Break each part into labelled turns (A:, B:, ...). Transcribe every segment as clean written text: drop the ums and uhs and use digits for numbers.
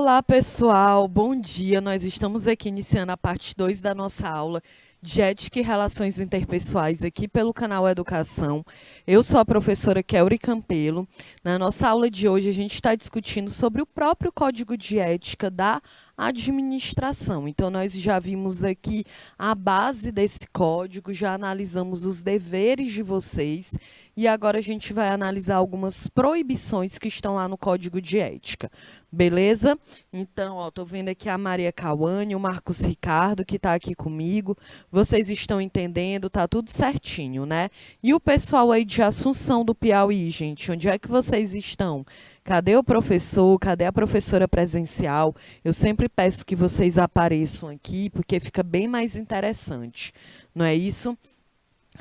A: Olá, pessoal, bom dia. Nós estamos aqui iniciando a parte 2 da nossa aula de Ética e Relações Interpessoais aqui pelo canal Educação. Eu sou a professora Kelly Campelo. Na nossa aula de hoje, a gente está discutindo sobre o próprio Código de Ética da administração. Então, nós já vimos aqui a base desse código, já analisamos os deveres de vocês e agora a gente vai analisar algumas proibições que estão lá no Código de Ética. Beleza? Então, ó, tô vendo aqui a Maria Cauane, o Marcos Ricardo, que está aqui comigo. Vocês estão entendendo, tá tudo certinho, né? E o pessoal aí de Assunção do Piauí, gente, onde é que vocês estão? Cadê o professor? Cadê a professora presencial? Eu sempre peço que vocês apareçam aqui, porque fica bem mais interessante, não é isso?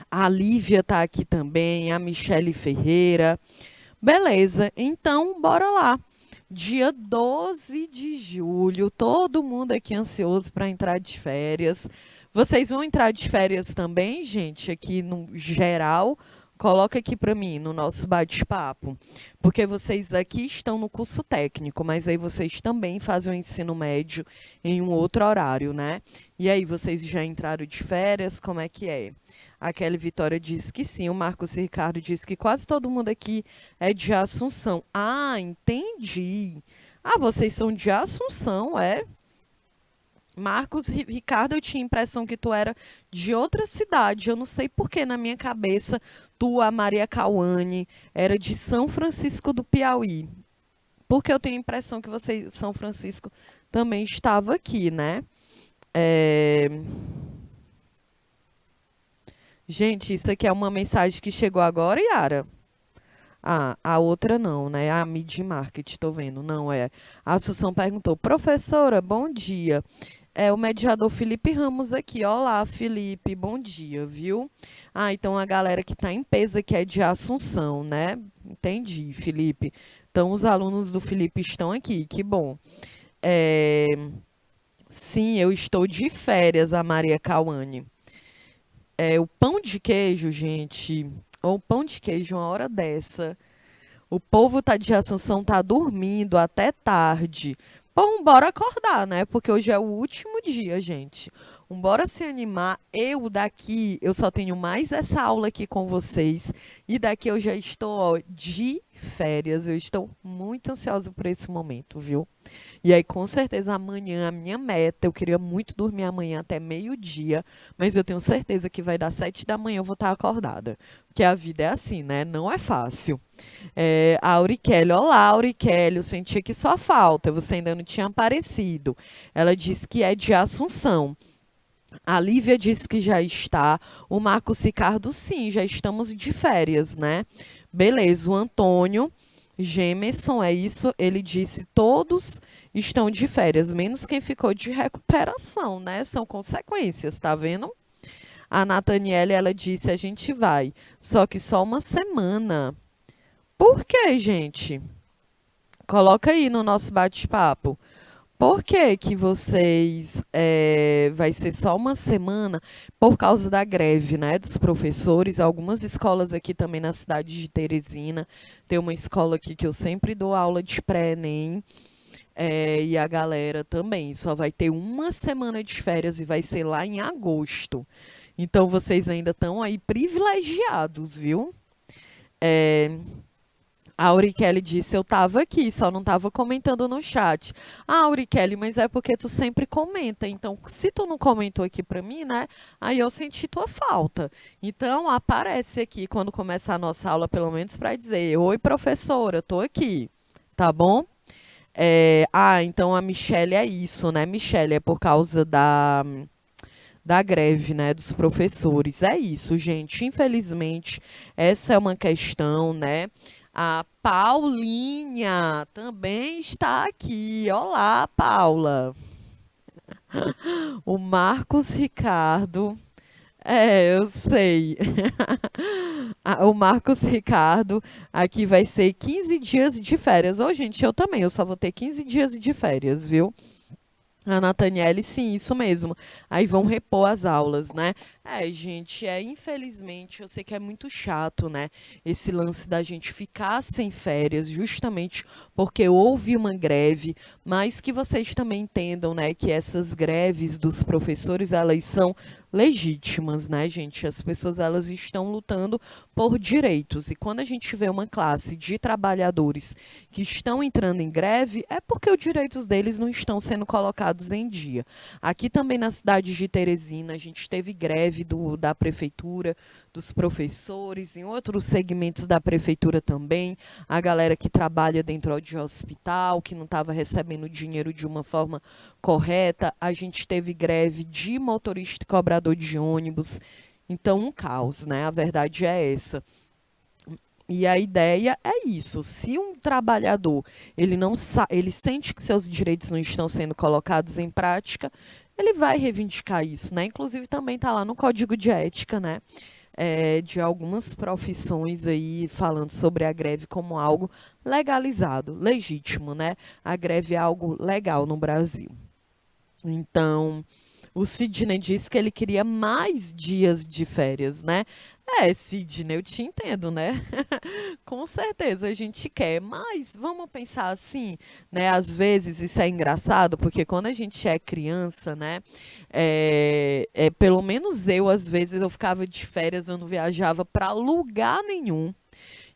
A: A Lívia está aqui também, a Michele Ferreira. Beleza, então bora lá. Dia 12 de julho, todo mundo aqui ansioso para entrar de férias. Vocês vão entrar de férias também, gente, aqui no geral? Coloca aqui para mim, no nosso bate-papo, porque vocês aqui estão no curso técnico, mas aí vocês também fazem o ensino médio em um outro horário, né? E aí, vocês já entraram de férias? Como é que é? A Kelly Vitória diz que sim, o Marcos Ricardo diz que quase todo mundo aqui é de Assunção. Ah, entendi. Ah, vocês são de Assunção, é? Marcos Ricardo, eu tinha a impressão que tu era de outra cidade. Eu não sei por que na minha cabeça tu, a Maria Cauane, era de São Francisco do Piauí. Porque eu tenho a impressão que você, São Francisco, também estava aqui, né? É... Gente, isso aqui é uma mensagem que chegou agora, Yara? Ah, a outra não, né? A Mid Market, tô vendo. Não é. A Assunção perguntou: professora, bom dia. É o mediador Felipe Ramos aqui. Olá, Felipe, bom dia, viu? Ah, então a galera que está em peso aqui é de Assunção, né? Entendi, Felipe. Então os alunos do Felipe estão aqui, que bom. É... Sim, eu estou de férias, a Maria Cauane. O pão de queijo, gente, ou pão de queijo uma hora dessa. O povo tá de Assunção, tá dormindo até tarde. Bom, bora acordar, né? Porque hoje é o último dia, gente. Bora se animar. Eu só tenho mais essa aula aqui com vocês. E daqui eu já estou, ó, de férias. Eu estou muito ansiosa por esse momento, viu? E aí, com certeza, amanhã, a minha meta, eu queria muito dormir amanhã até meio-dia, mas eu tenho certeza que vai dar 7 da manhã, eu vou estar acordada. Porque a vida é assim, né? Não é fácil. A Aurikelly, olá, Aurikelly, eu senti aqui sua falta, você ainda não tinha aparecido. Ela disse que é de Assunção. A Lívia disse que já está. O Marcos Ricardo, sim, já estamos de férias, né? Beleza, o Antônio Gemerson, é isso? Ele disse: todos estão de férias, menos quem ficou de recuperação, né? São consequências, tá vendo? A Nathaniele, ela disse: a gente vai, só que só uma semana. Por quê, gente? Coloca aí no nosso bate-papo. Por que que vocês vai ser só uma semana por causa da greve, né, dos professores? Algumas escolas aqui também na cidade de Teresina. Tem uma escola aqui que eu sempre dou aula de pré-ENEM. E a galera também só vai ter uma semana de férias e vai ser lá em agosto. Então, vocês ainda estão aí privilegiados, viu? A Aurikelly disse: eu estava aqui, só não estava comentando no chat. Ah, Aurikelly, mas é porque tu sempre comenta. Então, se tu não comentou aqui para mim, né? Aí eu senti tua falta. Então, aparece aqui quando começar a nossa aula, pelo menos para dizer: oi, professora, estou aqui. Tá bom? Então a Michelle é isso, né, Michelle? É por causa da greve, né, dos professores. É isso, gente. Infelizmente, essa é uma questão, né? A Paulinha também está aqui. Olá, Paula. O Marcos Ricardo. Eu sei. O Marcos Ricardo aqui vai ser 15 dias de férias. Ô, gente, eu também. Eu só vou ter 15 dias de férias, viu? A Nathaniele, sim, isso mesmo. Aí vão repor as aulas, né? Gente, infelizmente, eu sei que é muito chato, né? Esse lance da gente ficar sem férias, justamente porque houve uma greve, mas que vocês também entendam, né, que essas greves dos professores, elas são legítimas, né, gente? As pessoas, elas estão lutando por direitos, e quando a gente vê uma classe de trabalhadores que estão entrando em greve, é porque os direitos deles não estão sendo colocados em dia. Aqui também na cidade de Teresina, a gente teve greve da prefeitura, dos professores, em outros segmentos da prefeitura também, a galera que trabalha dentro de hospital, que não estava recebendo dinheiro de uma forma correta, a gente teve greve de motorista e cobrador de ônibus, então um caos, né? A verdade é essa. E a ideia é isso. Se um trabalhador ele sente que seus direitos não estão sendo colocados em prática, ele vai reivindicar isso, né? Inclusive também está lá no Código de Ética, né? De algumas profissões aí falando sobre a greve como algo legalizado, legítimo, né? A greve é algo legal no Brasil. Então, o Sidney disse que ele queria mais dias de férias, né? Sidney, eu te entendo, né? Com certeza a gente quer, mas vamos pensar assim, né? Às vezes isso é engraçado, porque quando a gente é criança, né? Pelo menos eu, às vezes, eu ficava de férias, eu não viajava para lugar nenhum.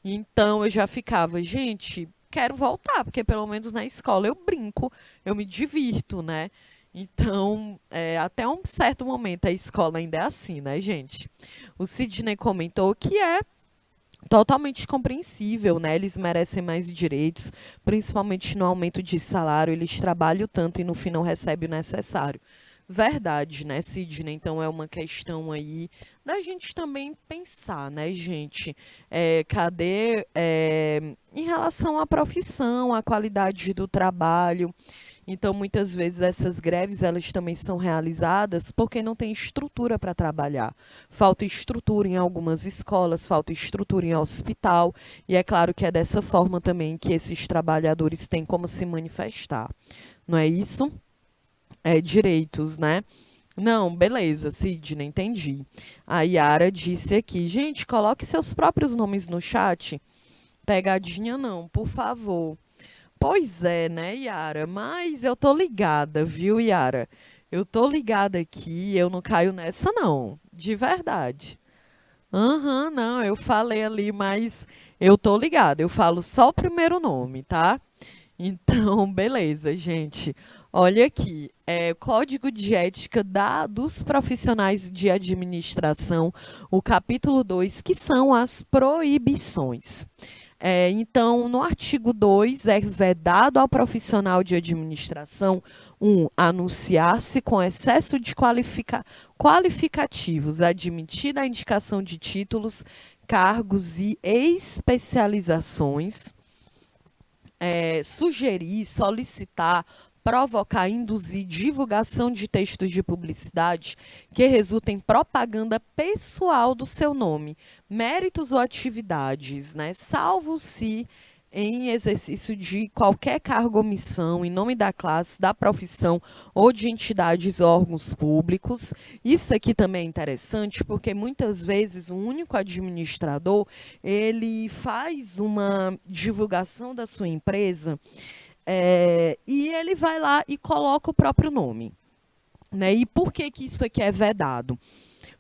A: Então eu já ficava, gente, quero voltar, porque pelo menos na escola eu brinco, eu me divirto, né? Então, até um certo momento a escola ainda é assim, né, gente? O Sidney comentou que é totalmente compreensível, né? Eles merecem mais direitos, principalmente no aumento de salário. Eles trabalham tanto e no fim não recebem o necessário. Verdade, né, Sidney? Então é uma questão aí da gente também pensar, né, gente? Cadê, em relação à profissão, à qualidade do trabalho? Então, muitas vezes essas greves elas também são realizadas porque não tem estrutura para trabalhar. Falta estrutura em algumas escolas, falta estrutura em hospital, e é claro que é dessa forma também que esses trabalhadores têm como se manifestar. Não é isso? Direitos, né? Não, beleza, Sidney, entendi. A Yara disse aqui, gente, coloque seus próprios nomes no chat. Pegadinha não, por favor. Pois é, né, Yara? Mas eu tô ligada, viu, Yara? Eu tô ligada aqui, eu não caio nessa, não. De verdade. Aham, não, eu falei ali, mas eu tô ligada. Eu falo só o primeiro nome, tá? Então, beleza, gente. Olha aqui, Código de Ética dos Profissionais de Administração, o capítulo 2, que são as proibições. Então, no artigo 2, é vedado ao profissional de administração, anunciar-se com excesso de qualificativos, admitida a indicação de títulos, cargos e especializações, sugerir, solicitar, provocar, induzir divulgação de textos de publicidade que resultem em propaganda pessoal do seu nome, méritos ou atividades, né, salvo se em exercício de qualquer cargo ou missão, em nome da classe, da profissão ou de entidades ou órgãos públicos. Isso aqui também é interessante porque muitas vezes o único administrador, ele faz uma divulgação da sua empresa, e ele vai lá e coloca o próprio nome, né? E por que que isso aqui é vedado?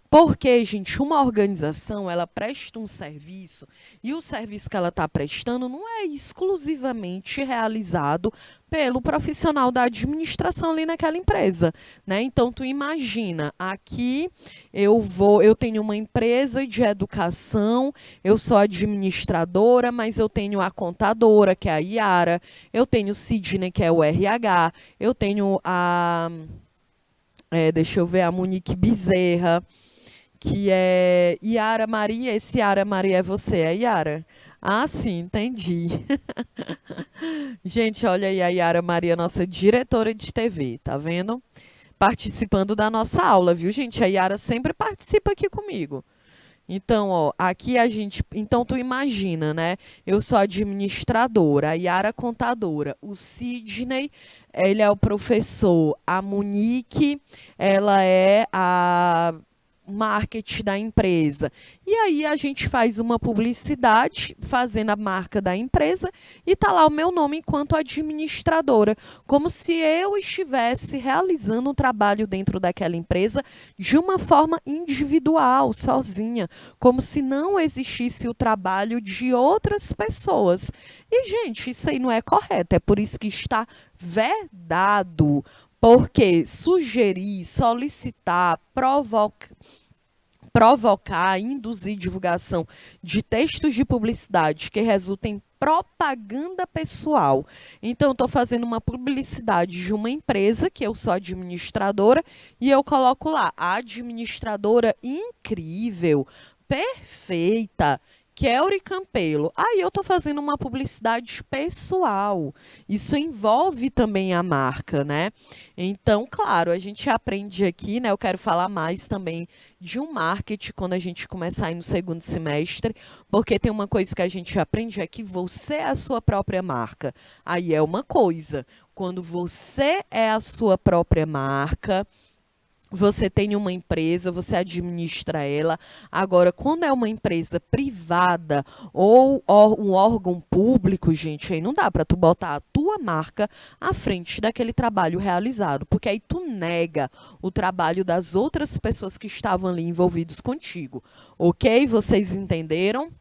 A: Porque, gente, uma organização, ela presta um serviço e o serviço que ela está prestando não é exclusivamente realizado pelo profissional da administração ali naquela empresa, né? Então, tu imagina, aqui eu tenho uma empresa de educação, eu sou administradora, mas eu tenho a contadora, que é a Yara, eu tenho o Sidney, que é o RH, eu tenho deixa eu ver, a Monique Bezerra, que é Yara Maria. Esse Yara Maria é você, é Yara? Ah, sim, entendi. Gente, olha aí a Yara Maria, nossa diretora de TV, tá vendo? Participando da nossa aula, viu, gente? A Yara sempre participa aqui comigo. Então, ó, aqui a gente. Então, tu imagina, né? Eu sou administradora, a Yara contadora, o Sidney, ele é o professor, a Monique, ela é a marketing da empresa. E aí a gente faz uma publicidade fazendo a marca da empresa e tá lá o meu nome enquanto administradora, como se eu estivesse realizando um trabalho dentro daquela empresa de uma forma individual, sozinha, como se não existisse o trabalho de outras pessoas. E, gente, isso aí não é correto, é por isso que está vedado. Porque sugerir, solicitar, provocar, induzir divulgação de textos de publicidade que resultem em propaganda pessoal. Então, estou fazendo uma publicidade de uma empresa, que eu sou administradora, e eu coloco lá, administradora incrível, perfeita, Kelly Campelo. Aí eu estou fazendo uma publicidade pessoal. Isso envolve também a marca, né? Então, claro, a gente aprende aqui, né? Eu quero falar mais também de um marketing quando a gente começar aí no segundo semestre, porque tem uma coisa que a gente aprende é que você é a sua própria marca. Aí é uma coisa. Quando você é a sua própria marca, você tem uma empresa, você administra ela. Agora, quando é uma empresa privada ou um órgão público, gente, aí não dá para tu botar a tua marca à frente daquele trabalho realizado, porque aí tu nega o trabalho das outras pessoas que estavam ali envolvidos contigo. Ok? Vocês entenderam?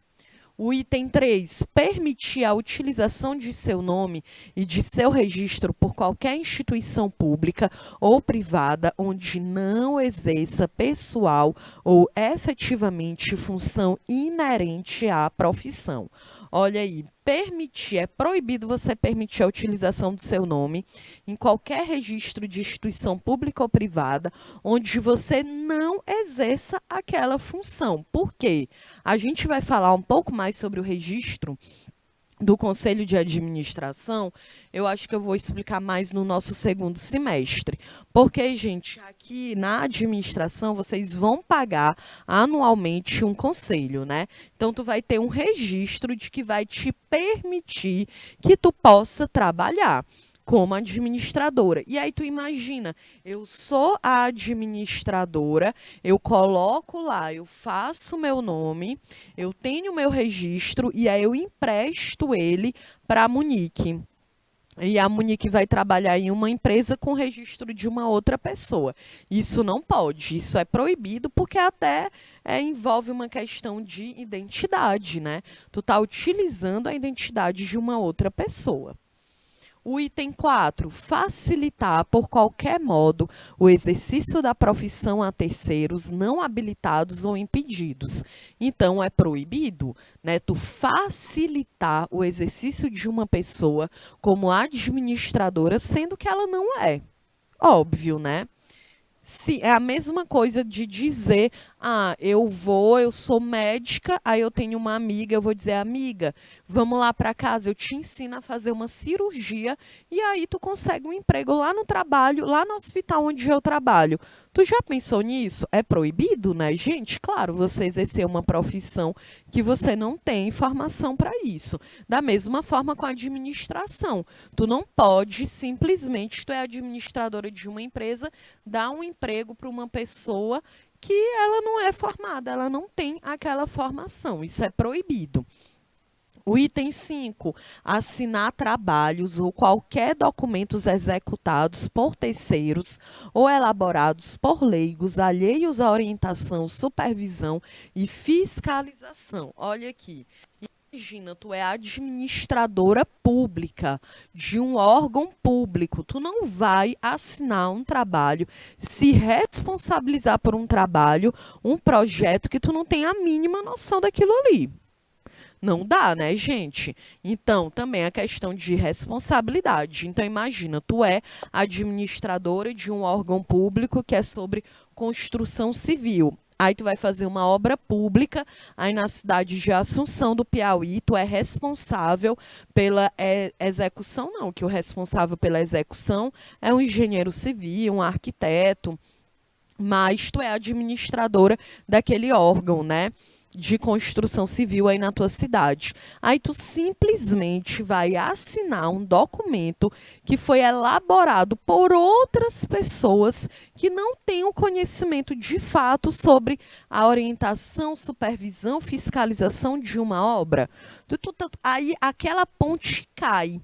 A: O item 3, permitir a utilização de seu nome e de seu registro por qualquer instituição pública ou privada onde não exerça pessoal ou efetivamente função inerente à profissão. Olha aí, permitir, é proibido você permitir a utilização do seu nome em qualquer registro de instituição pública ou privada onde você não exerça aquela função. Por quê? A gente vai falar um pouco mais sobre o registro do Conselho de Administração, eu acho que eu vou explicar mais no nosso segundo semestre. Porque, gente, aqui na administração, vocês vão pagar anualmente um conselho, né? Então, tu vai ter um registro de que vai te permitir que tu possa trabalhar como administradora. E aí tu imagina, eu sou a administradora, eu coloco lá, eu faço meu nome, eu tenho meu registro e aí eu empresto ele para a Munique. E a Munique vai trabalhar em uma empresa com registro de uma outra pessoa. Isso não pode, isso é proibido porque até envolve uma questão de identidade, né? Tu tá utilizando a identidade de uma outra pessoa. O item 4, facilitar por qualquer modo o exercício da profissão a terceiros não habilitados ou impedidos. Então, é proibido, né, tu facilitar o exercício de uma pessoa como administradora, sendo que ela não é. Óbvio, né? Se é a mesma coisa de dizer, eu sou médica, aí eu tenho uma amiga, eu vou dizer, amiga, vamos lá para casa, eu te ensino a fazer uma cirurgia e aí tu consegue um emprego lá no trabalho, lá no hospital onde eu trabalho. Tu já pensou nisso? É proibido, né, gente? Claro, você exercer uma profissão que você não tem formação para isso. Da mesma forma com a administração. Tu não pode simplesmente, tu é administradora de uma empresa, dar um emprego para uma pessoa que ela não é formada, ela não tem aquela formação. Isso é proibido. O item 5, assinar trabalhos ou qualquer documentos executados por terceiros ou elaborados por leigos alheios à orientação, supervisão e fiscalização. Olha aqui. Imagina, tu é administradora pública de um órgão público. Tu não vai assinar um trabalho, se responsabilizar por um trabalho, um projeto que tu não tem a mínima noção daquilo ali. Não dá, né, gente? Então, também a questão de responsabilidade. Então, imagina, tu é administradora de um órgão público que é sobre construção civil. Aí tu vai fazer uma obra pública, aí na cidade de Assunção do Piauí, tu é responsável pela execução, não, que o responsável pela execução é um engenheiro civil, um arquiteto, mas tu é administradora daquele órgão, né? de construção civil aí na tua cidade. Aí tu simplesmente vai assinar um documento que foi elaborado por outras pessoas que não têm o conhecimento de fato sobre a orientação, supervisão, fiscalização de uma obra. Aí aquela ponte cai.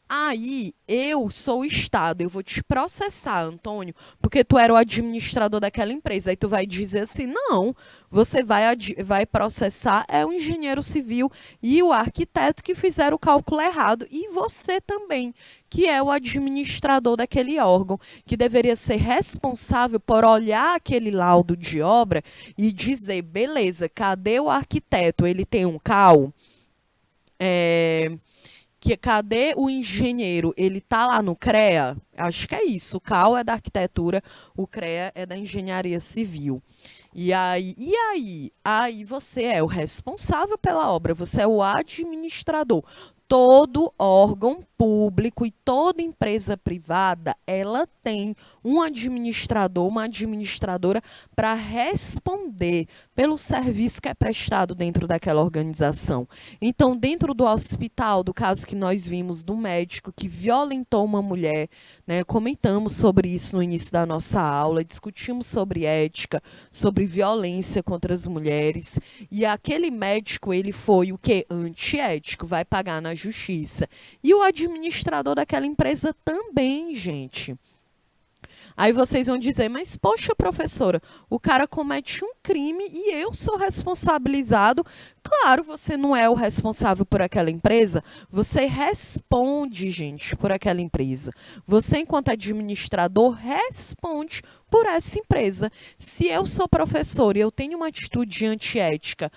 A: Aí eu sou o Estado, eu vou te processar, Antônio, porque tu era o administrador daquela empresa. Aí tu vai dizer assim: não, você vai processar é o engenheiro civil e o arquiteto que fizeram o cálculo errado. E você também, que é o administrador daquele órgão, que deveria ser responsável por olhar aquele laudo de obra e dizer: beleza, cadê o arquiteto? Ele tem um CAU? Cadê o engenheiro? Ele tá lá no CREA? Acho que é isso. O CAU é da arquitetura, o CREA é da engenharia civil. E aí você é o responsável pela obra, você é o administrador. Todo órgão público e toda empresa privada, ela tem um administrador, uma administradora para responder pelo serviço que é prestado dentro daquela organização. Então, dentro do hospital, do caso que nós vimos do médico que violentou uma mulher, né, comentamos sobre isso no início da nossa aula, discutimos sobre ética, sobre violência contra as mulheres, e aquele médico, ele foi o quê? Antiético, vai pagar na justiça. E o administrador daquela empresa também, gente. Aí vocês vão dizer: mas poxa, professora, o cara comete um crime e eu sou responsabilizado. Claro, você não é o responsável por aquela empresa, você responde, gente, por aquela empresa. Você, enquanto administrador, responde por essa empresa. Se eu sou professor e eu tenho uma atitude antiética,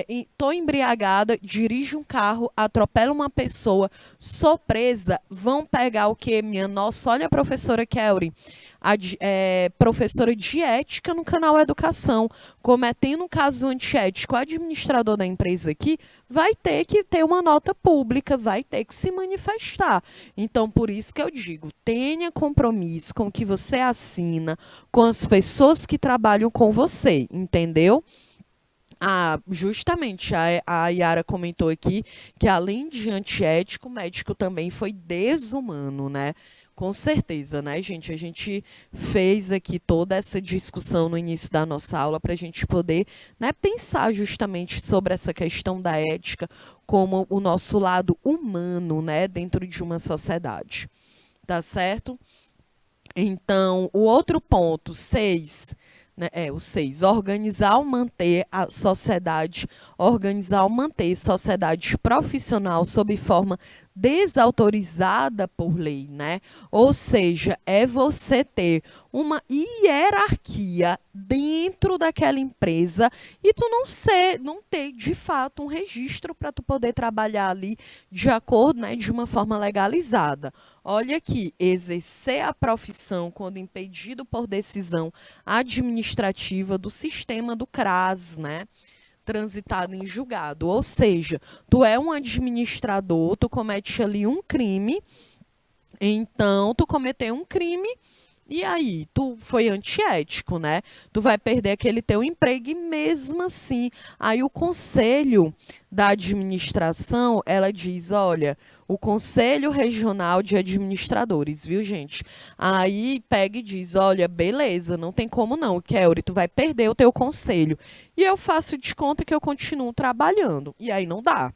A: estou embriagada, dirijo um carro, atropelo uma pessoa, sou presa, vão pegar o quê? Minha nossa, olha a professora Kelly, professora de ética no canal Educação, cometendo um caso antiético, o administrador da empresa aqui vai ter que ter uma nota pública, vai ter que se manifestar. Então, por isso que eu digo, tenha compromisso com o que você assina, com as pessoas que trabalham com você, entendeu? Justamente, a Yara comentou aqui que, além de antiético, o médico também foi desumano, né? Com certeza, né, gente? A gente fez aqui toda essa discussão no início da nossa aula para a gente poder, né, pensar justamente sobre essa questão da ética como o nosso lado humano, né, dentro de uma sociedade. Tá certo? Então, o outro ponto, 6, né, o 6, organizar ou manter sociedade profissional sob forma desautorizada por lei, né? Ou seja, é você ter uma hierarquia dentro daquela empresa e tu não ter de fato um registro para tu poder trabalhar ali de acordo, né, de uma forma legalizada. Olha aqui, exercer a profissão quando impedido por decisão administrativa do sistema do CRAS, né? Transitado em julgado. Ou seja, tu é um administrador, tu comete ali um crime, então tu cometeu um crime e aí, tu foi antiético, né? Tu vai perder aquele teu emprego e mesmo assim, aí o conselho da administração, ela diz: olha, o Conselho Regional de Administradores, viu, gente? Aí pega e diz: olha, beleza, não tem como não, Kelly, tu vai perder o teu conselho. E eu faço de conta que eu continuo trabalhando. E aí não dá.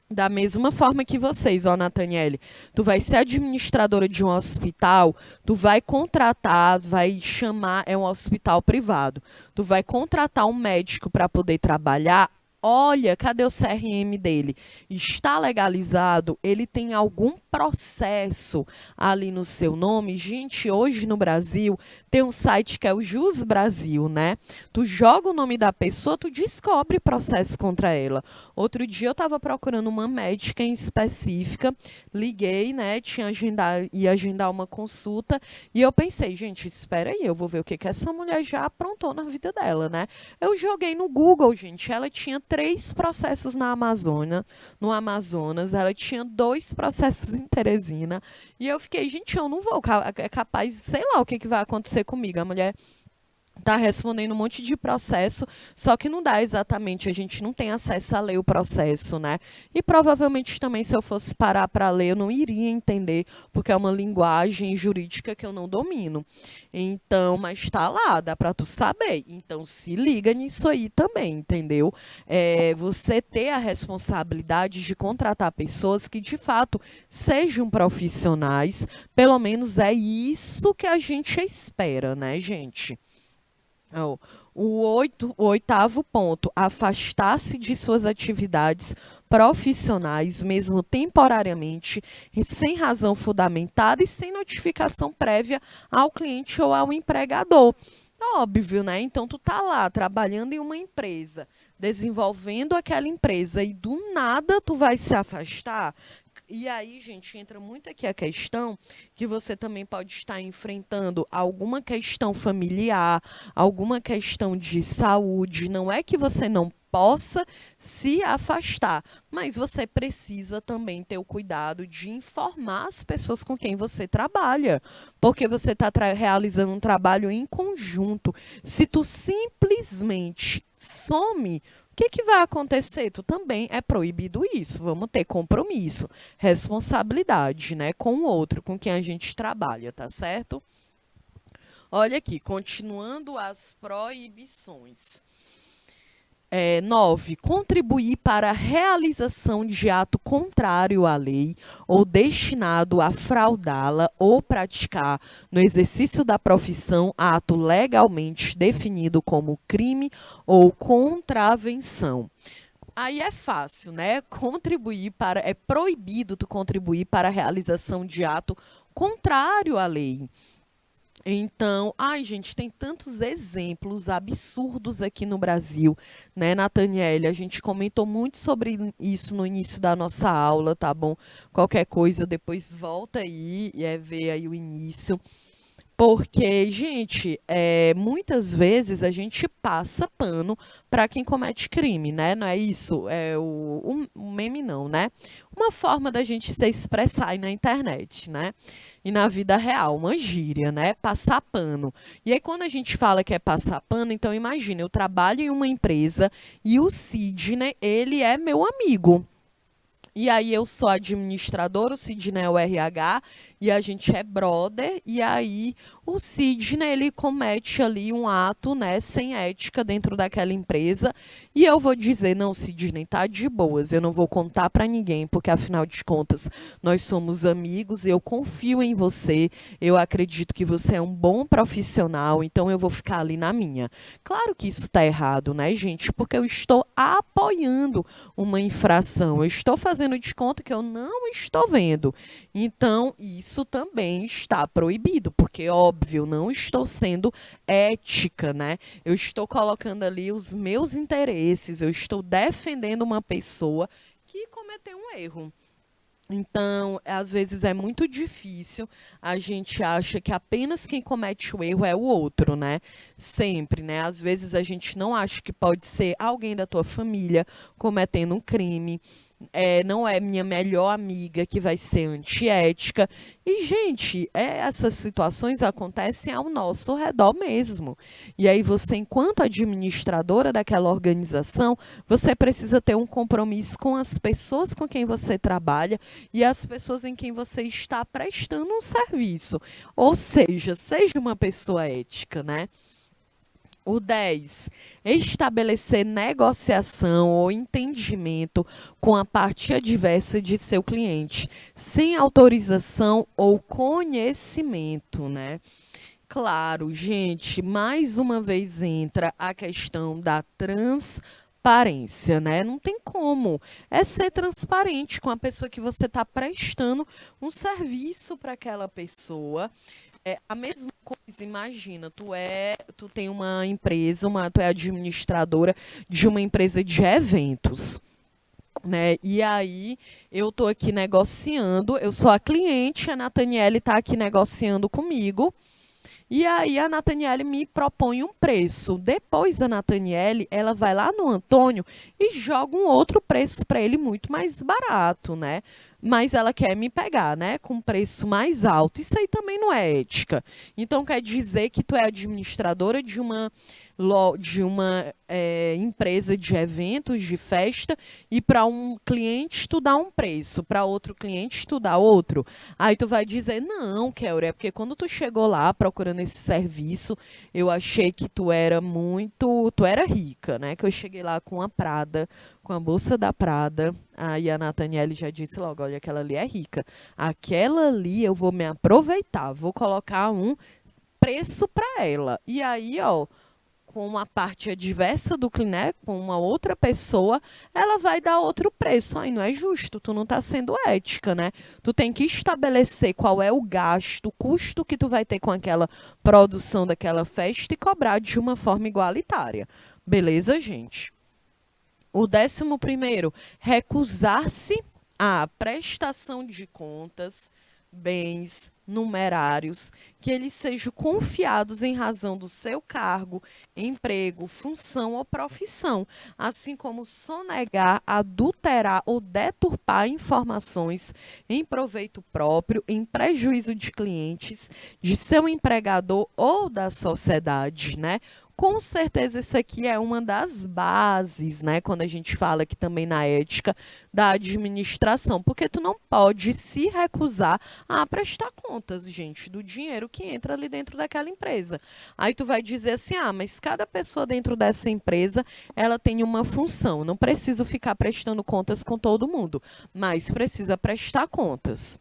A: Da mesma forma que vocês, ó, Nathaniele, tu vai ser administradora de um hospital, tu vai contratar, vai chamar, é um hospital privado, tu vai contratar um médico para poder trabalhar. Olha, cadê o CRM dele? Está legalizado? Ele tem algum processo ali no seu nome? Gente, hoje no Brasil tem um site que é o Jus Brasil, né? Tu joga o nome da pessoa, tu descobre processo contra ela. Outro dia eu estava procurando uma médica em específica, liguei, né? Ia agendar uma consulta e eu pensei: gente, espera aí, eu vou ver o que essa mulher já aprontou na vida dela, né? Eu joguei no Google, gente, ela tinha 3 processos no Amazonas, ela tinha 2 processos em Teresina, e eu fiquei: gente, eu não vou, é capaz, sei lá o que vai acontecer comigo. A mulher tá respondendo um monte de processo, só que não dá exatamente, a gente não tem acesso a ler o processo, né? E provavelmente também se eu fosse parar para ler, eu não iria entender, porque é uma linguagem jurídica que eu não domino. Então, mas está lá, dá para tu saber. Então, se liga nisso aí também, entendeu? Você ter a responsabilidade de contratar pessoas que de fato sejam profissionais, pelo menos é isso que a gente espera, né, gente? Ó, o oitavo ponto, afastar-se de suas atividades profissionais, mesmo temporariamente, sem razão fundamentada e sem notificação prévia ao cliente ou ao empregador. Óbvio, né? Então, tu tá lá trabalhando em uma empresa, desenvolvendo aquela empresa e do nada tu vai se afastar. E aí, gente, entra muito aqui a questão que você também pode estar enfrentando alguma questão familiar, alguma questão de saúde. Não é que você não possa se afastar, mas você precisa também ter o cuidado de informar as pessoas com quem você trabalha, porque você está realizando um trabalho em conjunto. Se tu simplesmente some, o que, que vai acontecer? Tu também é proibido isso. Vamos ter compromisso, responsabilidade, né, com o outro, com quem a gente trabalha, tá certo? Olha aqui, continuando as proibições. 9. Contribuir para a realização de ato contrário à lei ou destinado a fraudá-la ou praticar, no exercício da profissão, ato legalmente definido como crime ou contravenção. Aí é fácil, né? É proibido tu contribuir para a realização de ato contrário à lei. Então, ai, gente, tem tantos exemplos absurdos aqui no Brasil, né, Nathaniele? A gente comentou muito sobre isso no início da nossa aula, tá bom? Qualquer coisa, depois volta aí e ver aí o início. Porque, gente, muitas vezes a gente passa pano para quem comete crime, né? Não é isso? O meme não, né? Uma forma da gente se expressar aí na internet, né? E na vida real, uma gíria, né? Passar pano. E aí, quando a gente fala que é passar pano, então imagina, eu trabalho em uma empresa e o Sidney, ele é meu amigo. E aí eu sou administradora, o Sidney é o RH, e a gente é brother, e aí o Sidney, ele comete ali um ato, né, sem ética dentro daquela empresa, e eu vou dizer, não, Sidney, tá de boas, eu não vou contar para ninguém, porque afinal de contas, nós somos amigos, eu confio em você, eu acredito que você é um bom profissional, então eu vou ficar ali na minha. Claro que isso tá errado, né, gente? Porque eu estou apoiando uma infração, eu estou fazendo de conta que eu não estou vendo. Então, isso também está proibido, porque, óbvio, não estou sendo ética, né? Eu estou colocando ali os meus interesses, eu estou defendendo uma pessoa que cometeu um erro. Então, às vezes é muito difícil, a gente acha que apenas quem comete o erro é o outro, né? Sempre, né? Às vezes a gente não acha que pode ser alguém da tua família cometendo um crime, não é minha melhor amiga que vai ser antiética. E, gente, essas situações acontecem ao nosso redor mesmo. E aí você, enquanto administradora daquela organização, você precisa ter um compromisso com as pessoas com quem você trabalha e as pessoas em quem você está prestando um serviço. Ou seja, seja uma pessoa ética, né? O 10, estabelecer negociação ou entendimento com a parte adversa de seu cliente, sem autorização ou conhecimento, né? Claro, gente, mais uma vez entra a questão da transparência, né? Não tem como. É ser transparente com a pessoa que você está prestando um serviço para aquela pessoa. É a mesma coisa, imagina, tu tem uma empresa, tu é administradora de uma empresa de eventos, né? E aí eu tô aqui negociando, eu sou a cliente, a Nathaniele está aqui negociando comigo. E aí a Nathaniele me propõe um preço. Depois a Nathaniele, ela vai lá no Antônio e joga um outro preço para ele muito mais barato, né? mas ela quer me pegar, né, com preço mais alto. Isso aí também não é ética. Então quer dizer que tu é administradora de uma empresa de eventos, de festa, e para um cliente tu dá um preço, para outro cliente tu dá outro. Aí tu vai dizer, não, Kelly, é porque quando tu chegou lá procurando esse serviço, eu achei que tu era rica, né? Que eu cheguei lá com a Prada, com a bolsa da Prada. Aí a Nathaniele já disse logo, olha, aquela ali é rica. Aquela ali eu vou me aproveitar, vou colocar um preço para ela. E aí, ó, com uma parte adversa do cliente, com uma outra pessoa, ela vai dar outro preço. Aí não é justo, tu não está sendo ética, né? Tu tem que estabelecer qual é o gasto, o custo que tu vai ter com aquela produção daquela festa e cobrar de uma forma igualitária. Beleza, gente? O 11º, recusar-se à prestação de contas, bens, numerários, que eles sejam confiados em razão do seu cargo, emprego, função ou profissão, assim como sonegar, adulterar ou deturpar informações em proveito próprio, em prejuízo de clientes, de seu empregador ou da sociedade, né? Com certeza, isso aqui é uma das bases, né? Quando a gente fala aqui também na ética da administração, porque tu não pode se recusar a prestar contas, gente, do dinheiro que entra ali dentro daquela empresa. Aí tu vai dizer assim, ah, mas cada pessoa dentro dessa empresa, ela tem uma função. Não preciso ficar prestando contas com todo mundo, mas precisa prestar contas.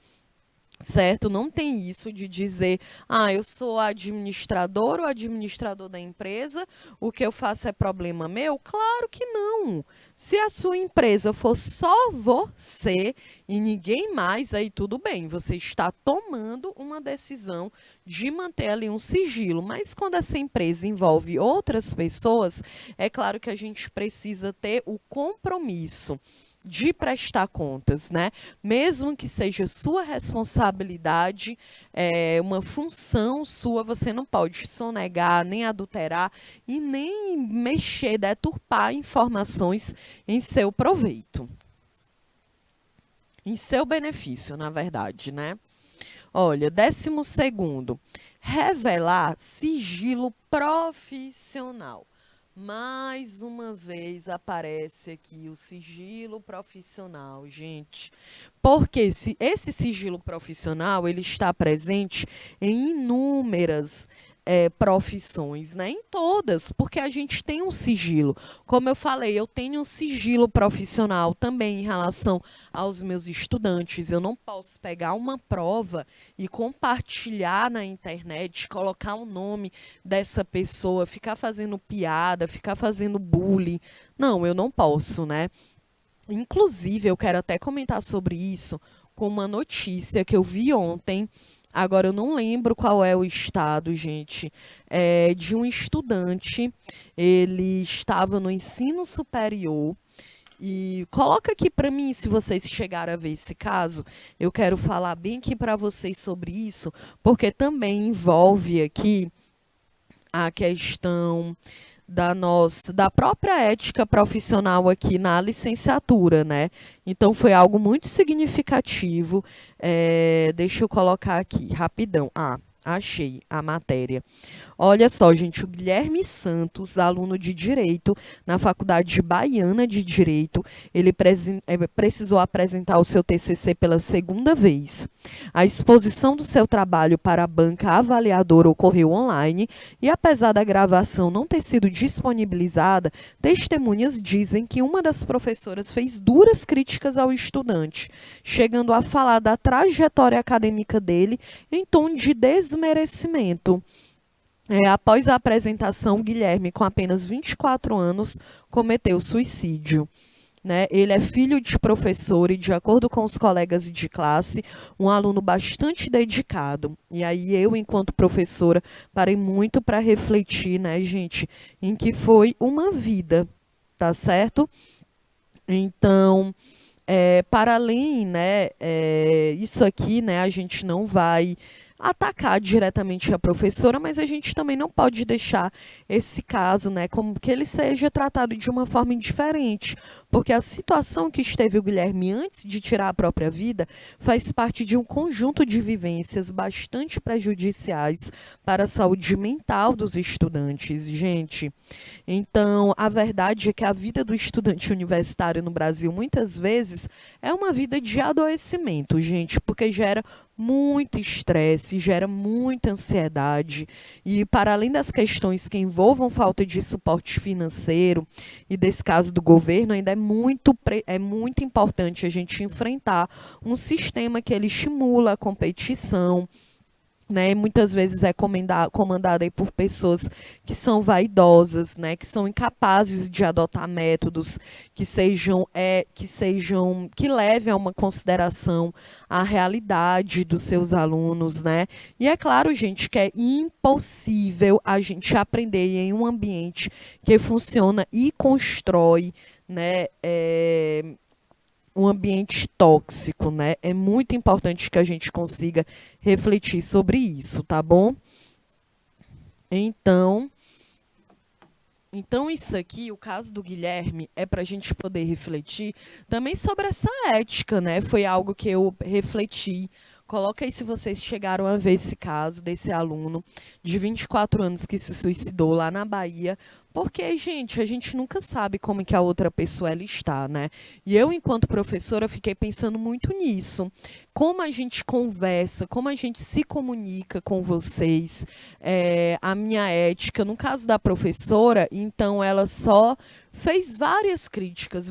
A: Certo? Não tem isso de dizer, ah, eu sou administrador ou administrador da empresa, o que eu faço é problema meu? Claro que não. Se a sua empresa for só você e ninguém mais, aí tudo bem, você está tomando uma decisão de manter ali um sigilo. Mas quando essa empresa envolve outras pessoas, é claro que a gente precisa ter o compromisso de prestar contas, né? Mesmo que seja sua responsabilidade, uma função sua, você não pode sonegar, nem adulterar e nem mexer, deturpar informações em seu proveito, em seu benefício, na verdade, né? Olha, 12º, revelar sigilo profissional. Mais uma vez aparece aqui o sigilo profissional, gente. Porque esse sigilo profissional ele está presente em inúmeras profissões, né? Em todas, porque a gente tem um sigilo. Como eu falei, eu tenho um sigilo profissional também em relação aos meus estudantes. Eu não posso pegar uma prova e compartilhar na internet, colocar o nome dessa pessoa, ficar fazendo piada, ficar fazendo bullying. Não, eu não posso, né? Inclusive, eu quero até comentar sobre isso com uma notícia que eu vi ontem. Agora, eu não lembro qual é o estado, gente, de um estudante. Ele estava no ensino superior. E coloca aqui para mim, se vocês chegaram a ver esse caso, eu quero falar bem aqui para vocês sobre isso, porque também envolve aqui a questão da própria ética profissional aqui na licenciatura, né? Então foi algo muito significativo. Deixa eu colocar aqui rapidão. Ah, achei a matéria. Olha só, gente, o Guilherme Santos, aluno de Direito na Faculdade Baiana de Direito, ele precisou apresentar o seu TCC pela segunda vez. A exposição do seu trabalho para a banca avaliadora ocorreu online e, apesar da gravação não ter sido disponibilizada, testemunhas dizem que uma das professoras fez duras críticas ao estudante, chegando a falar da trajetória acadêmica dele em tom de desmerecimento. Após a apresentação, Guilherme, com apenas 24 anos, cometeu suicídio. Né? Ele é filho de professor e, de acordo com os colegas de classe, um aluno bastante dedicado. E aí eu, enquanto professora, parei muito para refletir, né, gente, em que foi uma vida, tá certo? Então, para além, né, isso aqui, né, a gente não vai atacar diretamente a professora, mas a gente também não pode deixar esse caso, né, como que ele seja tratado de uma forma indiferente, porque a situação que esteve o Guilherme antes de tirar a própria vida faz parte de um conjunto de vivências bastante prejudiciais para a saúde mental dos estudantes, gente. Então, a verdade é que a vida do estudante universitário no Brasil, muitas vezes, é uma vida de adoecimento, gente, porque gera muito estresse, gera muita ansiedade e, para além das questões que envolvam falta de suporte financeiro e desse caso do governo, ainda é muito importante a gente enfrentar um sistema que ele estimula a competição, né, muitas vezes é comandada aí por pessoas que são vaidosas, né, que são incapazes de adotar métodos que levem a uma consideração a realidade dos seus alunos, né? E é claro, gente, que é impossível a gente aprender em um ambiente que funciona e constrói, né, um ambiente tóxico, né? É muito importante que a gente consiga refletir sobre isso, tá bom? Então, então isso aqui, o caso do Guilherme, é para a gente poder refletir também sobre essa ética, né? Foi algo que eu refleti. Coloca aí se vocês chegaram a ver esse caso desse aluno de 24 anos que se suicidou lá na Bahia. Porque, gente, a gente nunca sabe como que a outra pessoa ela está, né? E eu, enquanto professora, fiquei pensando muito nisso. Como a gente conversa, como a gente se comunica com vocês, a minha ética. No caso da professora, então ela só fez várias críticas,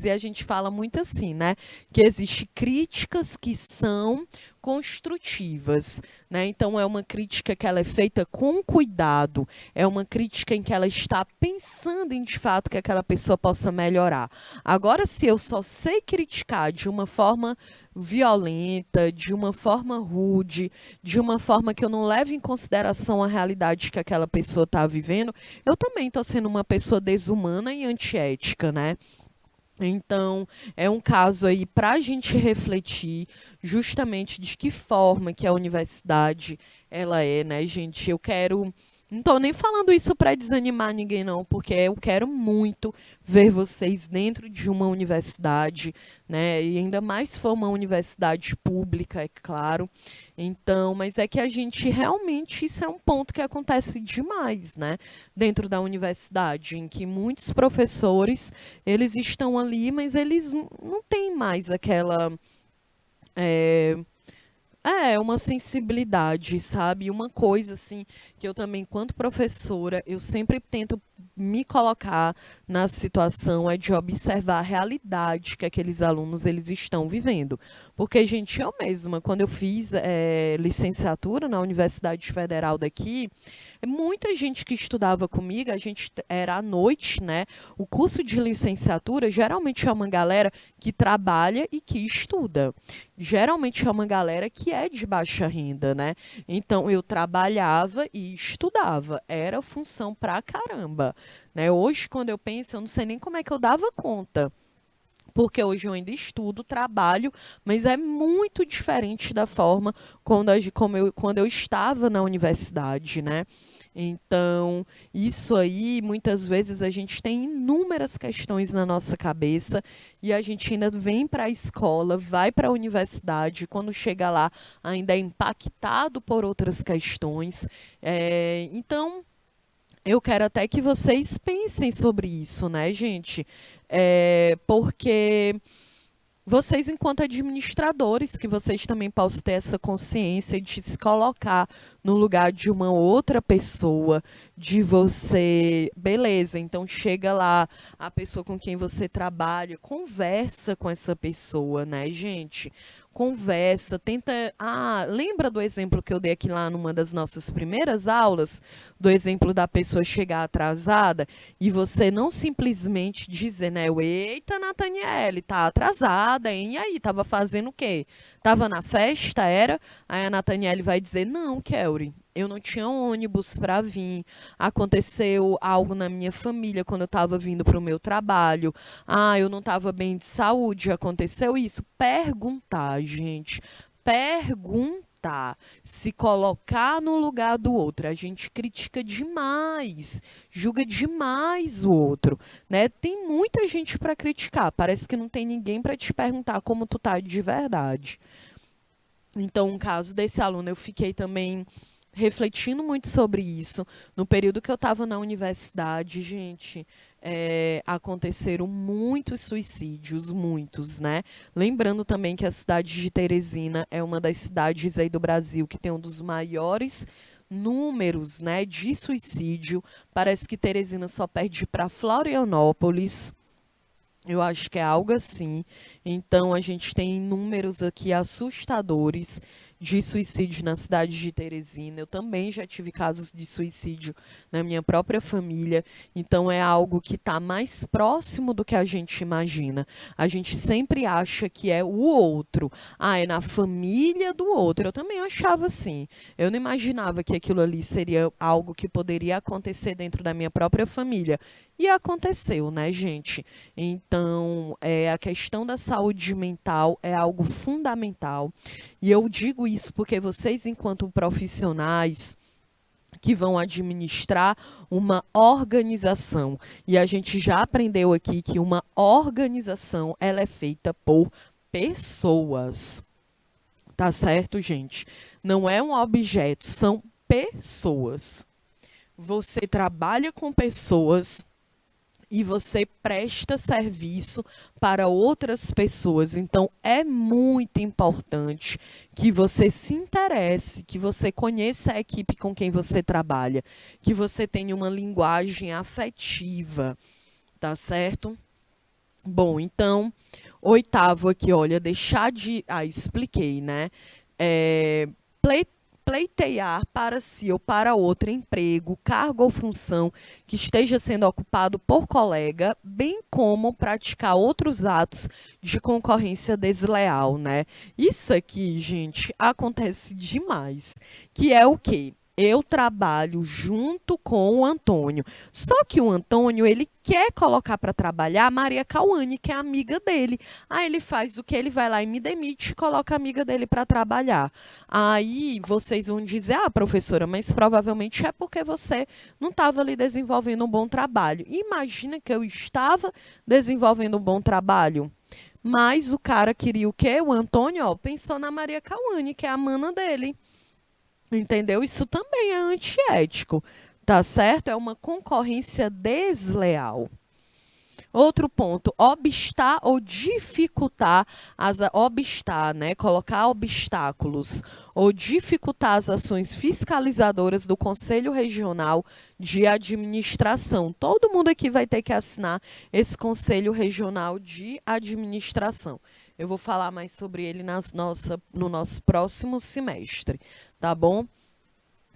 A: e a gente fala muito assim, né? Que existem críticas que são construtivas, né? Então é uma crítica que ela é feita com cuidado, é uma crítica em que ela está pensando em de fato que aquela pessoa possa melhorar. Agora, se eu só sei criticar de uma forma violenta, de uma forma rude, de uma forma que eu não levo em consideração a realidade que aquela pessoa está vivendo, eu também estou sendo uma pessoa desumana e antiética, né? Então, é um caso aí para a gente refletir justamente de que forma que a universidade ela é, né, gente? Eu quero. Não estou nem falando isso para desanimar ninguém, não, porque eu quero muito ver vocês dentro de uma universidade, né? E ainda mais se for uma universidade pública, é claro. Então, mas é que a gente realmente, isso é um ponto que acontece demais, né? Dentro da universidade, em que muitos professores eles estão ali, mas eles não têm mais aquela é, uma sensibilidade, sabe? Uma coisa assim que eu também, enquanto professora, eu sempre tento me colocar na situação é de observar a realidade que aqueles alunos eles estão vivendo. Porque, gente, eu mesma, quando eu fiz licenciatura na Universidade Federal daqui, muita gente que estudava comigo, a gente era à noite, né? O curso de licenciatura geralmente é uma galera que trabalha e que estuda. Geralmente é uma galera que é de baixa renda, né? Então eu trabalhava e estudava. Era função pra caramba, né? Hoje, quando eu penso, eu não sei nem como é que eu dava conta. Porque hoje eu ainda estudo, trabalho, mas é muito diferente da forma quando eu estava na universidade, né? Então, isso aí, muitas vezes a gente tem inúmeras questões na nossa cabeça e a gente ainda vem para a escola, vai para a universidade, quando chega lá ainda é impactado por outras questões. Então, eu quero até que vocês pensem sobre isso, né, gente? Porque vocês, enquanto administradores, que vocês também possam ter essa consciência de se colocar no lugar de uma outra pessoa, de você, beleza, então chega lá a pessoa com quem você trabalha, conversa com essa pessoa, né, gente? Conversa, tenta. Ah, lembra do exemplo que eu dei aqui lá numa das nossas primeiras aulas? Do exemplo da pessoa chegar atrasada e você não simplesmente dizer, né? Eita, Nathaniele, tá atrasada, hein? E aí, tava fazendo o quê? Tava na festa, era? Aí a Nathaniele vai dizer, não, Kelly, eu não tinha ônibus para vir. Aconteceu algo na minha família quando eu estava vindo para o meu trabalho. Ah, eu não estava bem de saúde. Aconteceu isso. Perguntar, gente. Perguntar. evitar se colocar no lugar do outro. A gente critica demais, julga demais o outro, né? Tem muita gente para criticar, parece que não tem ninguém para te perguntar como tu tá de verdade. Então, no caso desse aluno, eu fiquei também refletindo muito sobre isso. No período que eu estava na universidade, gente, aconteceram muitos suicídios, muitos, né? Lembrando também que a cidade de Teresina é uma das cidades aí do Brasil que tem um dos maiores números, né, de suicídio. Parece que Teresina só perde para Florianópolis. Eu acho que é algo assim. Então, a gente tem números aqui assustadores de suicídio na cidade de Teresina. Eu também já tive casos de suicídio na minha própria família. Então, é algo que está mais próximo do que a gente imagina. A gente sempre acha que é o outro. Ah, é na família do outro. Eu também achava assim. Eu não imaginava que aquilo ali seria algo que poderia acontecer dentro da minha própria família. E aconteceu, né, gente? Então, a questão da saúde mental é algo fundamental. E eu digo isso porque vocês, enquanto profissionais que vão administrar uma organização, e a gente já aprendeu aqui que uma organização ela é feita por pessoas. Tá certo, gente? Não é um objeto, são pessoas. Você trabalha com pessoas e você presta serviço para outras pessoas. Então, é muito importante que você se interesse, que você conheça a equipe com quem você trabalha, que você tenha uma linguagem afetiva, tá certo? Bom, então, oitavo aqui, olha, deixar de... Ah, expliquei, né? Pleitear para si ou para outro emprego, cargo ou função que esteja sendo ocupado por colega, bem como praticar outros atos de concorrência desleal, né? Isso aqui, gente, acontece demais. Que é o quê? Eu trabalho junto com o Antônio. Só que o Antônio, ele quer colocar para trabalhar a Maria Cauane, que é amiga dele. Aí ele faz o que? Ele vai lá e me demite e coloca a amiga dele para trabalhar. Aí vocês vão dizer, ah, professora, mas provavelmente é porque você não estava ali desenvolvendo um bom trabalho. Imagina que eu estava desenvolvendo um bom trabalho. Mas o cara queria o quê? O Antônio, ó, pensou na Maria Cauane, que é a mana dele. Entendeu? Isso também é antiético, tá certo? É uma concorrência desleal. Outro ponto, obstar ou dificultar obstar, né? Colocar obstáculos ou dificultar as ações fiscalizadoras do Conselho Regional de Administração. Todo mundo aqui vai ter que assinar esse Conselho Regional de Administração. Eu vou falar mais sobre ele no nosso próximo semestre, tá bom?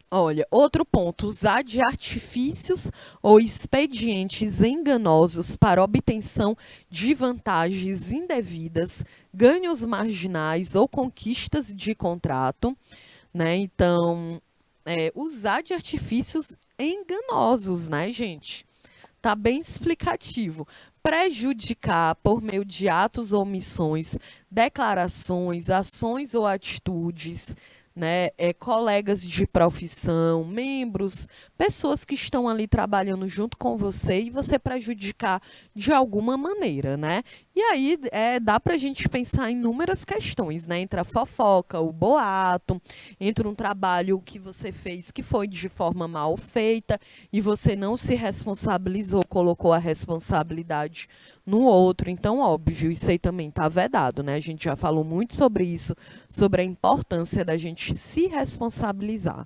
A: Olha, outro ponto, usar de artifícios ou expedientes enganosos para obtenção de vantagens indevidas, ganhos marginais ou conquistas de contrato, né? Então, usar de artifícios enganosos, né, gente? Tá bem explicativo. Prejudicar por meio de atos ou omissões, declarações, ações ou atitudes, né, colegas de profissão, membros, pessoas que estão ali trabalhando junto com você e você prejudicar de alguma maneira, né? E aí dá para a gente pensar em inúmeras questões, né? Entra a fofoca, o boato, entra um trabalho que você fez que foi de forma mal feita e você não se responsabilizou, colocou a responsabilidade no outro. Então, óbvio, isso aí também está vedado, né? A gente já falou muito sobre isso, sobre a importância da gente se responsabilizar.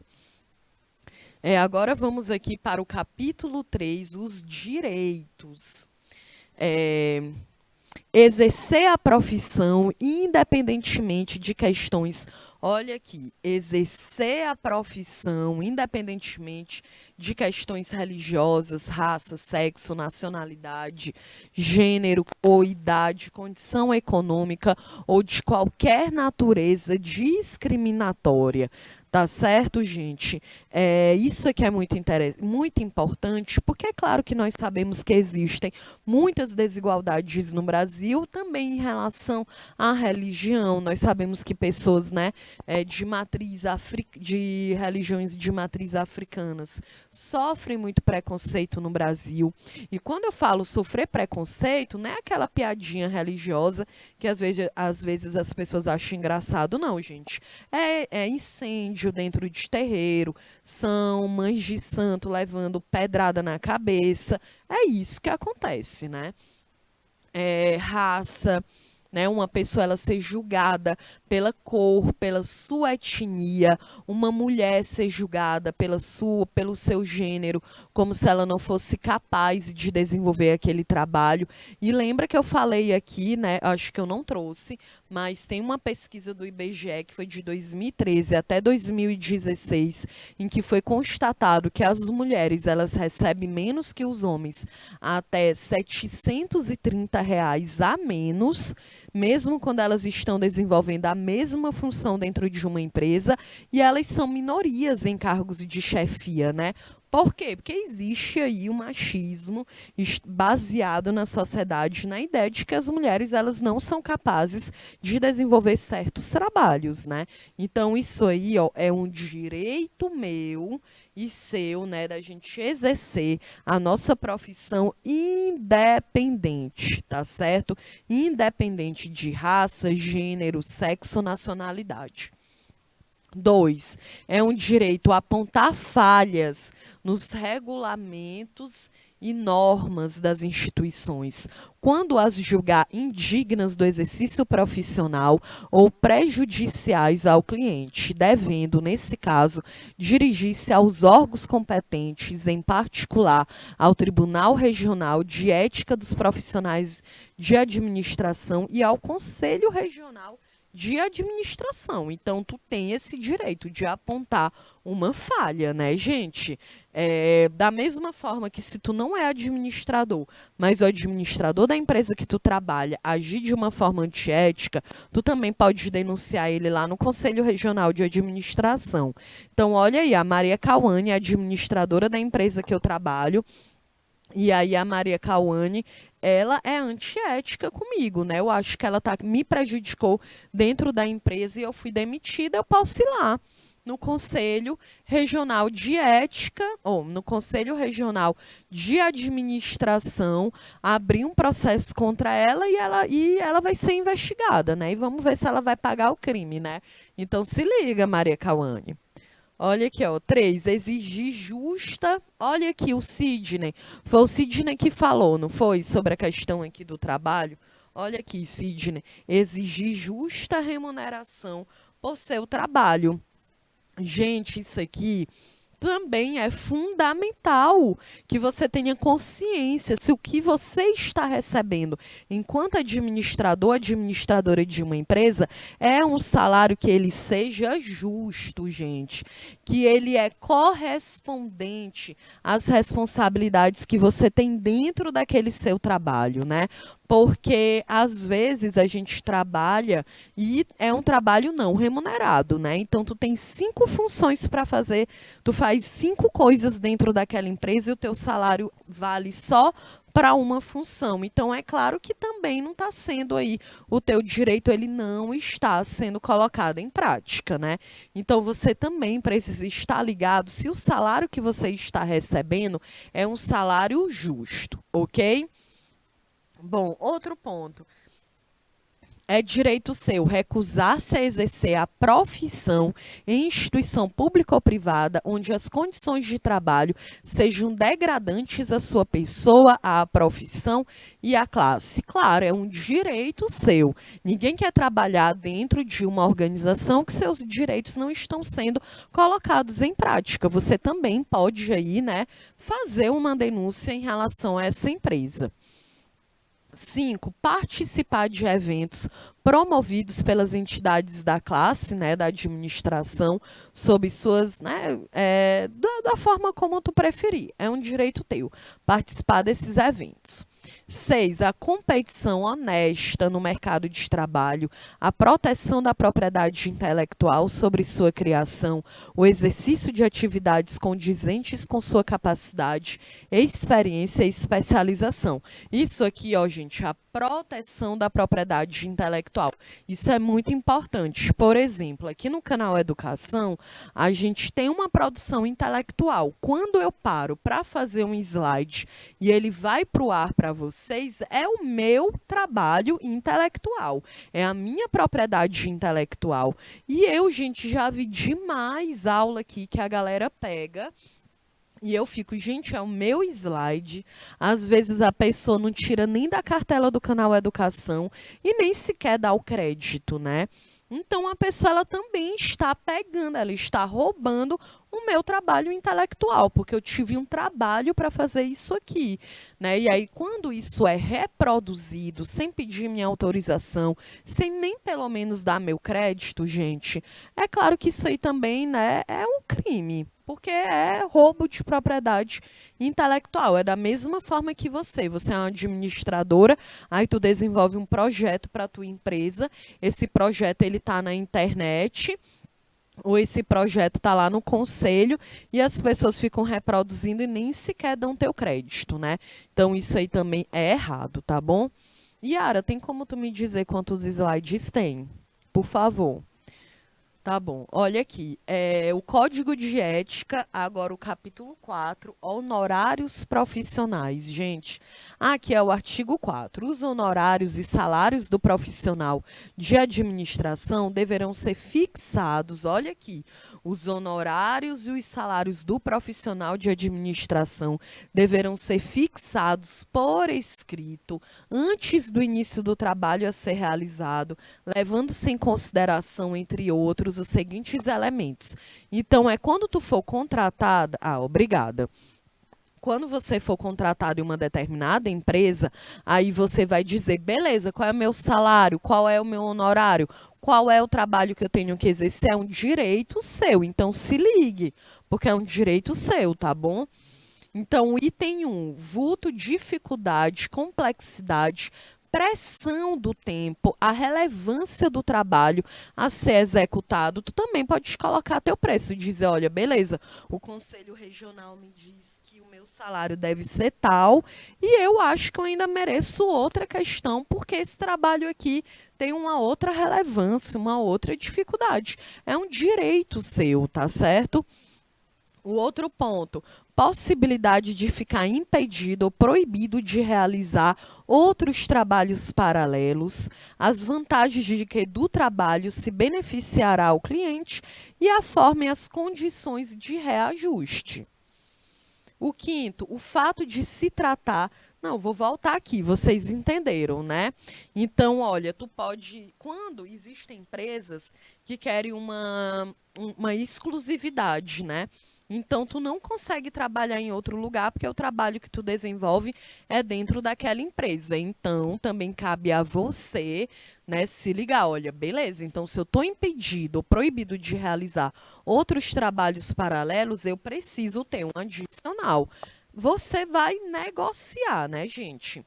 A: Agora vamos aqui para o capítulo 3, os direitos. Exercer a profissão independentemente de questões... Olha aqui, exercer a profissão independentemente de questões religiosas, raça, sexo, nacionalidade, gênero ou idade, condição econômica ou de qualquer natureza discriminatória, Tá certo, gente? Isso aqui é muito importante, porque é claro que nós sabemos que existem muitas desigualdades no Brasil, também em relação à religião. Nós sabemos que pessoas, né, de religiões de matriz africanas sofrem muito preconceito no Brasil. E quando eu falo sofrer preconceito, não é aquela piadinha religiosa que às vezes as pessoas acham engraçado, não, gente. É incêndio dentro de terreiro, são mães de santo levando pedrada na cabeça. É isso que acontece, né? Raça, né? Uma pessoa ela ser julgada pela cor, pela sua etnia, uma mulher ser julgada pelo seu gênero, como se ela não fosse capaz de desenvolver aquele trabalho. E lembra que eu falei aqui, né? Acho que eu não trouxe, mas tem uma pesquisa do IBGE que foi de 2013 até 2016, em que foi constatado que as mulheres elas recebem menos que os homens, até R$ 730 a menos, mesmo quando elas estão desenvolvendo a mesma função dentro de uma empresa, e elas são minorias em cargos de chefia, né? Por quê? Porque existe aí um machismo baseado na sociedade, na ideia de que as mulheres elas não são capazes de desenvolver certos trabalhos, né? Então isso aí, ó, é um direito meu e seu, né, da gente exercer a nossa profissão independente, tá certo? Independente de raça, gênero, sexo, nacionalidade. 2, é um direito a apontar falhas nos regulamentos e normas das instituições, quando as julgar indignas do exercício profissional ou prejudiciais ao cliente, devendo, nesse caso, dirigir-se aos órgãos competentes, em particular ao Tribunal Regional de Ética dos Profissionais de Administração e ao Conselho Regional de Administração. Então, tu tem esse direito de apontar uma falha, né, gente? Da mesma forma que se tu não é administrador, mas o administrador da empresa que tu trabalha agir de uma forma antiética, tu também pode denunciar ele lá no Conselho Regional de Administração. Então, olha aí, a Maria Cauane é administradora da empresa que eu trabalho, e aí a Maria Cauane, ela é antiética comigo, né? Eu acho que ela me prejudicou dentro da empresa e eu fui demitida, eu posso ir lá no Conselho Regional de Ética, ou no Conselho Regional de Administração, abrir um processo contra ela e ela vai ser investigada, né? E vamos ver se ela vai pagar o crime, né? Então se liga, Maria Cauane. Olha aqui, ó, 3, exigir justa. Olha aqui o Sidney. Foi o Sidney que falou, não foi? Sobre a questão aqui do trabalho. Olha aqui, Sidney. Exigir justa remuneração por seu trabalho. Gente, isso aqui também é fundamental que você tenha consciência se o que você está recebendo enquanto administrador, administradora de uma empresa, é um salário que ele seja justo, gente, que ele é correspondente às responsabilidades que você tem dentro daquele seu trabalho, né? Porque às vezes a gente trabalha e é um trabalho não remunerado, né? Então tu tem 5 funções para fazer, tu faz 5 coisas dentro daquela empresa e o teu salário vale só para uma função. Então é claro que também não está sendo aí o teu direito, ele não está sendo colocado em prática, né? Então você também precisa estar ligado se o salário que você está recebendo é um salário justo, ok? Bom, outro ponto. É direito seu recusar-se a exercer a profissão em instituição pública ou privada onde as condições de trabalho sejam degradantes à sua pessoa, à profissão e à classe. Claro, é um direito seu. Ninguém quer trabalhar dentro de uma organização que seus direitos não estão sendo colocados em prática. Você também pode aí, né, fazer uma denúncia em relação a essa empresa. 5, participar de eventos promovidos pelas entidades da classe, né, da administração, sob suas, né, da forma como tu preferir. É um direito teu participar desses eventos. 6, a competição honesta no mercado de trabalho, a proteção da propriedade intelectual sobre sua criação, o exercício de atividades condizentes com sua capacidade, experiência e especialização. Isso aqui, ó, gente, a proteção da propriedade intelectual. Isso é muito importante. Por exemplo, aqui no canal Educação, a gente tem uma produção intelectual. Quando eu paro para fazer um slide e ele vai para o ar para vocês, é o meu trabalho intelectual, é a minha propriedade intelectual. E eu, gente, já vi demais aula aqui que a galera pega e eu fico, gente, é o meu slide. Às vezes a pessoa não tira nem da cartela do canal Educação e nem sequer dá o crédito, né? Então a pessoa ela também está pegando, ela está roubando o meu trabalho intelectual, porque eu tive um trabalho para fazer isso aqui, né? E aí quando isso é reproduzido sem pedir minha autorização, sem nem pelo menos dar meu crédito, gente, é claro que isso aí também, né, é um crime, porque é roubo de propriedade intelectual. É da mesma forma que você é uma administradora, aí tu desenvolve um projeto para a tua empresa, esse projeto ele está na internet, ou esse projeto está lá no conselho e as pessoas ficam reproduzindo e nem sequer dão teu crédito, né? Então isso aí também é errado, tá bom? Yara, tem como tu me dizer quantos slides tem? Por favor. Tá bom. Olha aqui, o Código de Ética, agora o capítulo 4, honorários profissionais. Gente, aqui é o artigo 4. Os honorários e salários do profissional de administração deverão ser fixados, olha aqui, os honorários e os salários do profissional de administração deverão ser fixados por escrito antes do início do trabalho a ser realizado, levando-se em consideração, entre outros, os seguintes elementos. Então, é quando tu for contratada... Ah, obrigada. Quando você for contratado em uma determinada empresa, aí você vai dizer, beleza, qual é o meu salário, qual é o meu honorário, qual é o trabalho que eu tenho que exercer, é um direito seu, então se ligue, porque é um direito seu, tá bom? Então, item 1, vulto, dificuldade, complexidade, pressão do tempo, a relevância do trabalho a ser executado, tu também pode colocar teu preço e dizer, olha, beleza, o Conselho Regional me diz que o meu salário deve ser tal e eu acho que eu ainda mereço outra questão, porque esse trabalho aqui tem uma outra relevância, uma outra dificuldade. É um direito seu, tá certo? O outro ponto, possibilidade de ficar impedido ou proibido de realizar outros trabalhos paralelos, as vantagens de que do trabalho se beneficiará o cliente e a forma e as condições de reajuste. O quinto, o fato de se tratar... Não, vou voltar aqui, vocês entenderam, né? Então, olha, tu pode... Quando existem empresas que querem uma exclusividade, né? Então, tu não consegue trabalhar em outro lugar, porque o trabalho que tu desenvolve é dentro daquela empresa. Então, também cabe a você, né, se ligar. Olha, beleza, então se eu estou impedido ou proibido de realizar outros trabalhos paralelos, eu preciso ter um adicional. Você vai negociar, né, gente?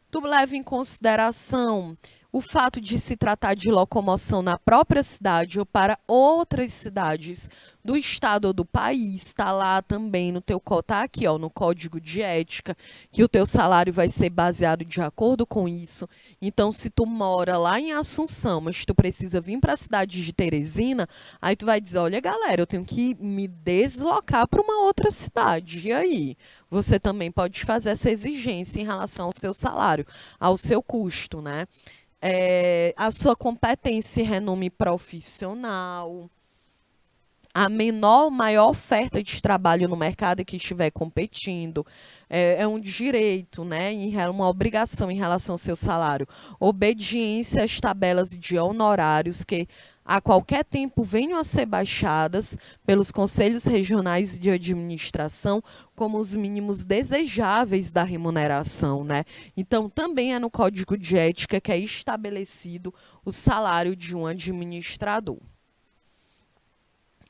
A: Tu leva em consideração o fato de se tratar de locomoção na própria cidade ou para outras cidades do estado ou do país, está lá também no teu tá aqui, ó, no Código de Ética, que o teu salário vai ser baseado de acordo com isso. Então, se tu mora lá em Assunção, mas tu precisa vir para a cidade de Teresina, aí tu vai dizer, olha, galera, eu tenho que me deslocar para uma outra cidade. E aí? Você também pode fazer essa exigência em relação ao seu salário, ao seu custo, né? A sua competência e renome profissional, a menor ou maior oferta de trabalho no mercado que estiver competindo, é um direito, né, uma obrigação em relação ao seu salário, obediência às tabelas de honorários que a qualquer tempo venham a ser baixadas pelos conselhos regionais de administração como os mínimos desejáveis da remuneração, né? Então, também é no Código de Ética que é estabelecido o salário de um administrador.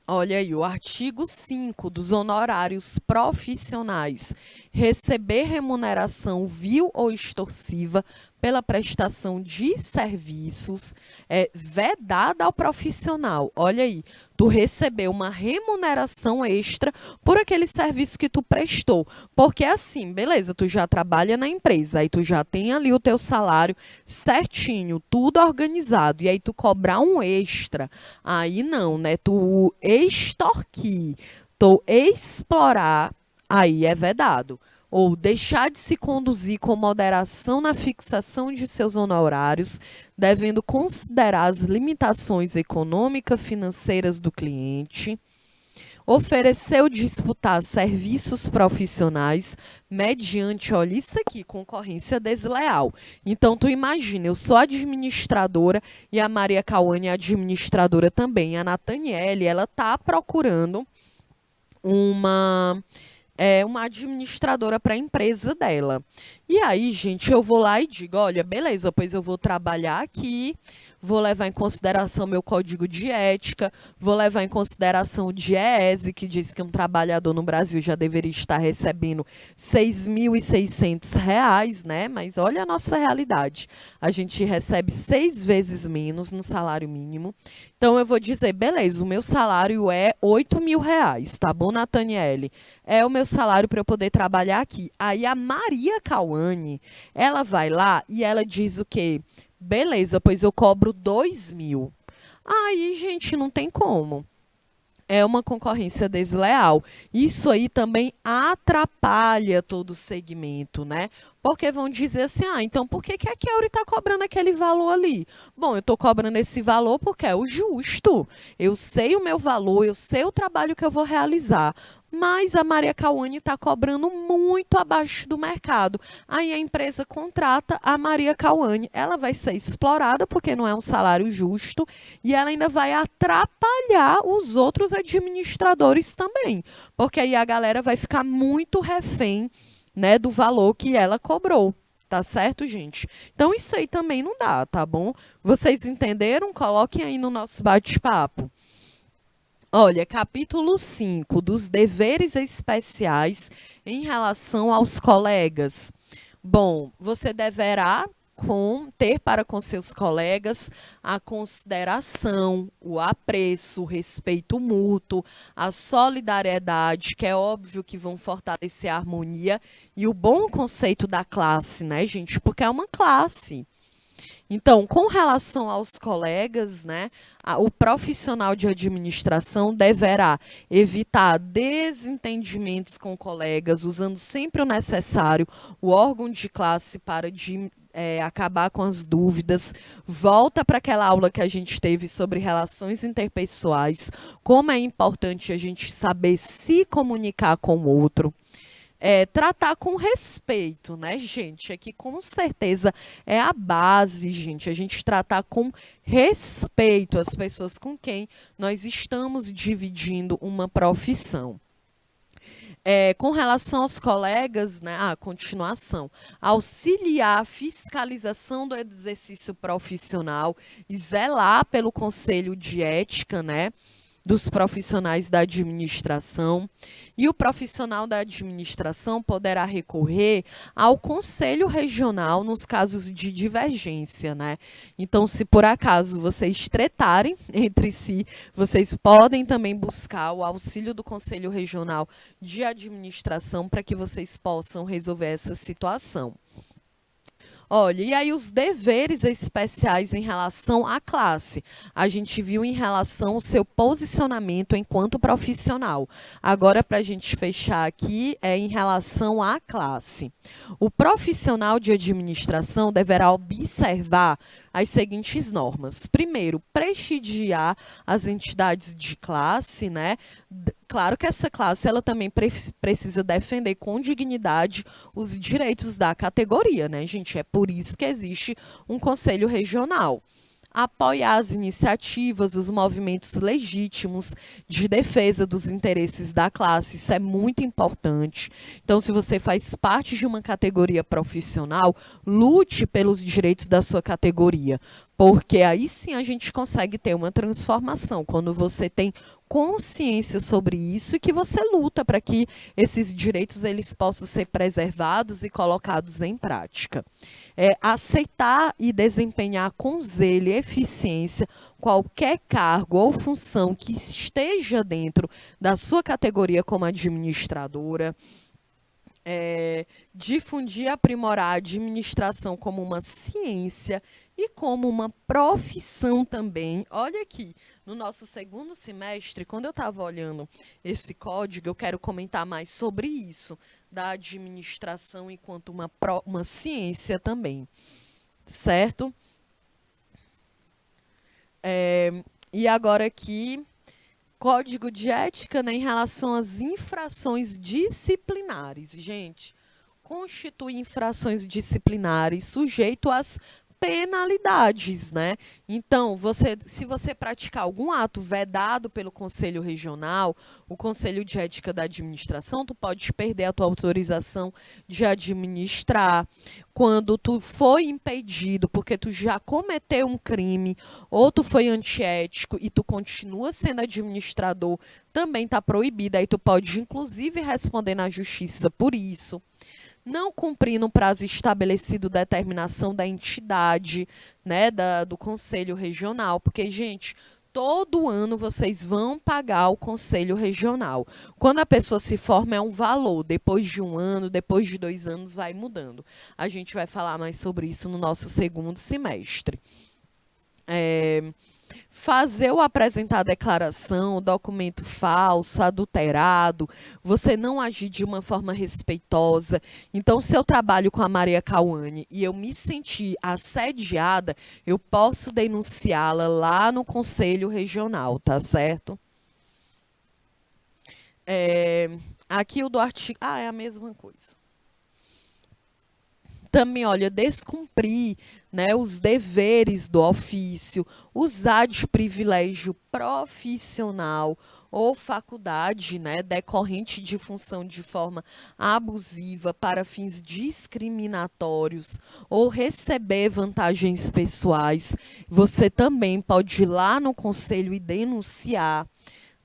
A: Olha aí, o artigo 5 dos honorários profissionais. receber remuneração vil ou extorsiva pela prestação de serviços é vedada ao profissional. Olha aí, tu recebeu uma remuneração extra por aquele serviço que tu prestou. Porque assim, beleza, tu já trabalha na empresa, aí tu já tem ali o teu salário certinho, tudo organizado, e aí tu cobrar um extra, aí não, né? Tu extorquir, tu explorar, aí é vedado. Ou deixar de se conduzir com moderação na fixação de seus honorários, devendo considerar as limitações econômicas financeiras do cliente. Oferecer ou disputar serviços profissionais mediante, olha isso aqui, concorrência desleal. Então, tu imagina, eu sou administradora e a Maria Cauane é administradora também. A Nathaniele, ela está procurando uma administradora para a empresa dela. E aí, gente, eu vou lá e digo, olha, beleza, pois eu vou trabalhar aqui, vou levar em consideração meu código de ética, vou levar em consideração o DIEESE, que diz que um trabalhador no Brasil já deveria estar recebendo R$ 6.600, né? Mas olha a nossa realidade. A gente recebe 6 vezes menos no salário mínimo. Então, eu vou dizer, beleza, o meu salário é R$ 8.000, tá bom, Nathaniele? É o meu salário para eu poder trabalhar aqui. Aí a Maria Cauane, ela vai lá e ela diz o quê? Beleza, pois eu cobro 2.000. Aí, gente, não tem como. É uma concorrência desleal. Isso aí também atrapalha todo o segmento, né? Porque vão dizer assim, então por que a Kelly está cobrando aquele valor ali? Bom, eu estou cobrando esse valor porque é o justo. Eu sei o meu valor, eu sei o trabalho que eu vou realizar. Mas a Maria Cauane está cobrando muito abaixo do mercado. Aí a empresa contrata a Maria Cauane. Ela vai ser explorada porque não é um salário justo e ela ainda vai atrapalhar os outros administradores também. Porque aí a galera vai ficar muito refém, né, do valor que ela cobrou. Tá certo, gente? Então isso aí também não dá, tá bom? Vocês entenderam? Coloquem aí no nosso bate-papo. Olha, capítulo 5 dos deveres especiais em relação aos colegas. Bom, você deverá ter para com seus colegas a consideração, o apreço, o respeito mútuo, a solidariedade, que é óbvio que vão fortalecer a harmonia e o bom conceito da classe, né, gente? Porque é uma classe. Então, com relação aos colegas, né, o profissional de administração deverá evitar desentendimentos com colegas, usando sempre o necessário, o órgão de classe para acabar com as dúvidas. Volta para aquela aula que a gente teve sobre relações interpessoais, como é importante a gente saber se comunicar com o outro. Tratar com respeito, né, gente? Aqui com certeza é a base, gente. A gente tratar com respeito as pessoas com quem nós estamos dividindo uma profissão. Com relação aos colegas, né, a continuação, auxiliar a fiscalização do exercício profissional e zelar pelo conselho de ética, né, dos profissionais da administração. E o profissional da administração poderá recorrer ao Conselho Regional nos casos de divergência, né? Então, se por acaso vocês tretarem entre si, vocês podem também buscar o auxílio do Conselho Regional de Administração para que vocês possam resolver essa situação. Olha, e aí os deveres especiais em relação à classe. A gente viu em relação ao seu posicionamento enquanto profissional. Agora, para a gente fechar aqui, é em relação à classe. O profissional de administração deverá observar as seguintes normas. Primeiro, prestigiar as entidades de classe, né? Claro que essa classe ela também precisa defender com dignidade os direitos da categoria, né, gente? É por isso que existe um conselho regional. Apoiar as iniciativas, os movimentos legítimos de defesa dos interesses da classe, isso é muito importante. Então, se você faz parte de uma categoria profissional, lute pelos direitos da sua categoria. Porque aí sim a gente consegue ter uma transformação, quando você tem consciência sobre isso e que você luta para que esses direitos eles possam ser preservados e colocados em prática. Aceitar e desempenhar com zelo e eficiência qualquer cargo ou função que esteja dentro da sua categoria como administradora, difundir e aprimorar a administração como uma ciência e como uma profissão também. Olha aqui, no nosso segundo semestre, quando eu estava olhando esse código, eu quero comentar mais sobre isso, da administração enquanto uma ciência também, certo? E agora aqui, código de ética, né, em relação às infrações disciplinares. Gente, constitui infrações disciplinares sujeito às penalidades, né? Então, se você praticar algum ato vedado pelo Conselho Regional, o Conselho de Ética da Administração, tu pode perder a tua autorização de administrar. Quando tu foi impedido porque tu já cometeu um crime, ou tu foi antiético e tu continua sendo administrador, também está proibido. Aí tu pode, inclusive, responder na justiça por isso. Não cumprir no prazo estabelecido determinação da entidade, né, do Conselho Regional, porque, gente, todo ano vocês vão pagar o Conselho Regional. Quando a pessoa se forma, é um valor. Depois de um ano, depois de 2 anos, vai mudando. A gente vai falar mais sobre isso no nosso segundo semestre. Fazer ou apresentar declaração, documento falso, adulterado, você não agir de uma forma respeitosa. Então, se eu trabalho com a Maria Cauane e eu me sentir assediada, eu posso denunciá-la lá no Conselho Regional, tá certo? Aqui o do artigo... é a mesma coisa. Também, olha, descumprir, né, os deveres do ofício, usar de privilégio profissional ou faculdade, né, decorrente de função de forma abusiva para fins discriminatórios ou receber vantagens pessoais, você também pode ir lá no conselho e denunciar.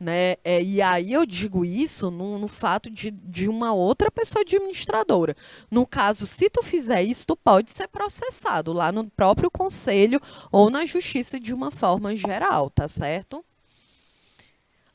A: Né? E aí eu digo isso no fato de uma outra pessoa administradora. No caso, se tu fizer isso, tu pode ser processado lá no próprio conselho ou na justiça de uma forma geral, tá certo?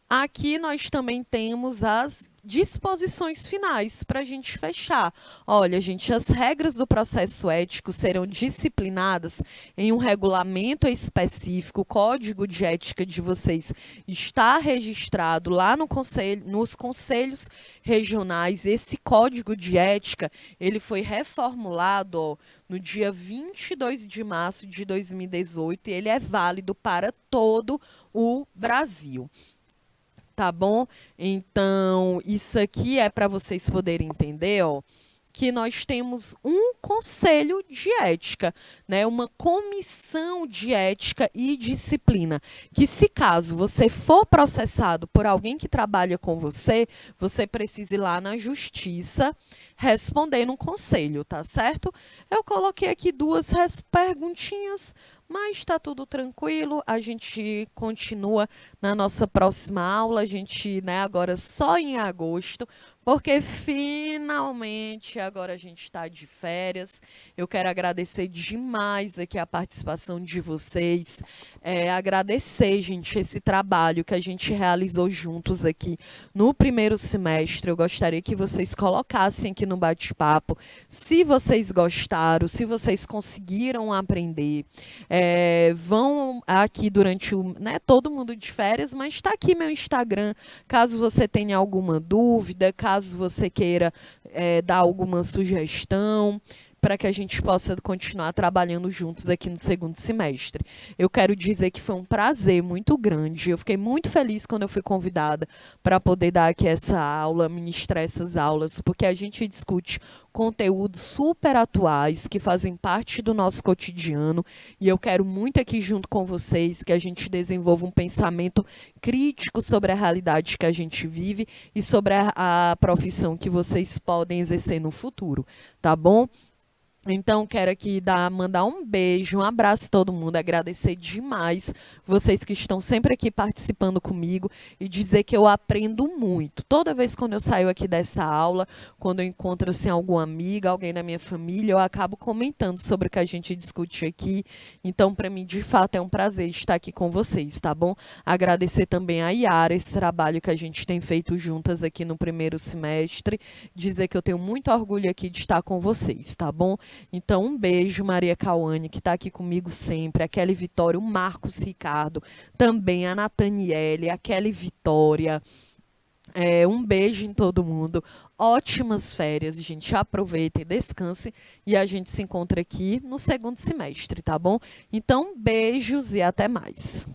A: Aqui nós também temos as disposições finais para a gente fechar. Olha, gente, as regras do processo ético serão disciplinadas em um regulamento específico. O código de ética de vocês está registrado lá no conselho, nos conselhos regionais. Esse código de ética, ele foi reformulado, ó, no dia 22 de março de 2018 e ele é válido para todo o Brasil. Tá bom? Então, isso aqui é para vocês poderem entender, ó, que nós temos um conselho de ética, né? Uma comissão de ética e disciplina, que se caso você for processado por alguém que trabalha com você, você precisa ir lá na justiça responder no conselho, tá certo? Eu coloquei aqui 2 perguntinhas, mas está tudo tranquilo, a gente continua na nossa próxima aula, a gente, né, agora só em agosto, porque finalmente agora a gente está de férias. Eu quero agradecer demais aqui a participação de vocês, agradecer, gente, esse trabalho que a gente realizou juntos aqui no primeiro semestre. Eu gostaria que vocês colocassem aqui no bate-papo se vocês gostaram, se vocês conseguiram aprender. Vão aqui durante todo mundo de férias, mas está aqui meu Instagram, caso você tenha alguma dúvida, caso você queira dar alguma sugestão, para que a gente possa continuar trabalhando juntos aqui no segundo semestre. Eu quero dizer que foi um prazer muito grande. Eu fiquei muito feliz quando eu fui convidada para poder dar aqui essa aula, ministrar essas aulas, porque a gente discute conteúdos super atuais que fazem parte do nosso cotidiano e eu quero muito aqui junto com vocês que a gente desenvolva um pensamento crítico sobre a realidade que a gente vive e sobre a profissão que vocês podem exercer no futuro, tá bom? Então, quero aqui mandar um beijo, um abraço a todo mundo, agradecer demais vocês que estão sempre aqui participando comigo e dizer que eu aprendo muito. Toda vez quando eu saio aqui dessa aula, quando eu encontro assim, alguma amiga, alguém da minha família, eu acabo comentando sobre o que a gente discute aqui. Então, para mim, de fato, é um prazer estar aqui com vocês, tá bom? Agradecer também a Yara, esse trabalho que a gente tem feito juntas aqui no primeiro semestre. Dizer que eu tenho muito orgulho aqui de estar com vocês, tá bom? Então, um beijo, Maria Cauane, que está aqui comigo sempre, a Kelly Vitória, o Marcos Ricardo, também a Nathaniele, a Kelly Vitória. Um beijo em todo mundo. Ótimas férias, gente. Aproveitem, descansem e a gente se encontra aqui no segundo semestre, tá bom? Então, beijos e até mais.